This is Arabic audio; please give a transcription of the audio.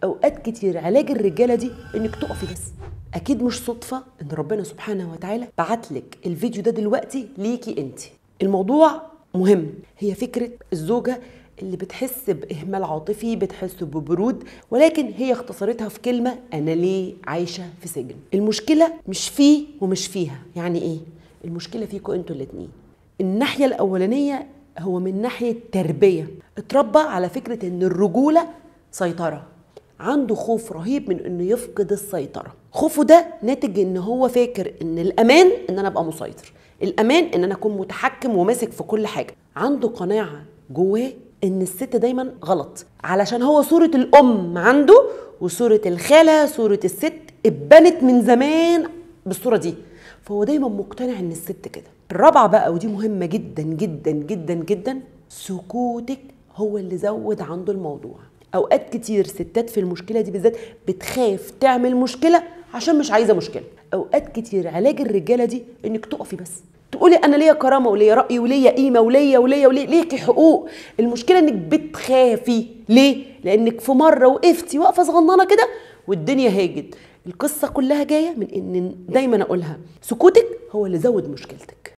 اوقات كتير علاج الرجاله دي انك تقفي بس. اكيد مش صدفه ان ربنا سبحانه وتعالى بعتلك الفيديو ده دلوقتي ليكي انت. الموضوع مهم، هي فكره الزوجه اللي بتحس باهمال عاطفي، بتحس ببرود، ولكن هي اختصرتها في كلمه: انا ليه عايشه في سجن؟ المشكله مش فيه ومش فيها. يعني ايه؟ المشكله فيكوا انتوا الاتنين. الناحيه الاولانيه هو من ناحيه تربيه، اتربى على فكره ان الرجوله سيطره، عنده خوف رهيب من انه يفقد السيطره. خوفه ده ناتج ان هو فاكر ان الامان ان انا ابقى مسيطر، الامان ان انا اكون متحكم وماسك في كل حاجه. عنده قناعه جواه ان الست دايما غلط، علشان هو صوره الام عنده وصوره الخاله صوره الست اتبنت من زمان بالصوره دي، فهو دايما مقتنع ان الست كده. الرابعه بقى، ودي مهمه جدا جدا جدا جدا، سكوتك هو اللي زود عنده الموضوع. اوقات كتير ستات في المشكله دي بالذات بتخاف تعمل مشكله عشان مش عايزه مشكله. اوقات كتير علاج الرجاله دي انك تقفي بس، تقولي انا ليا كرامه وليا راي وليا قيمه وليا ليكي حقوق. المشكله انك بتخافي. ليه؟ لانك في مره وقفتي وقفه صغننه كده والدنيا هاجت. القصه كلها جايه من ان دايما اقولها: سكوتك هو اللي زود مشكلتك.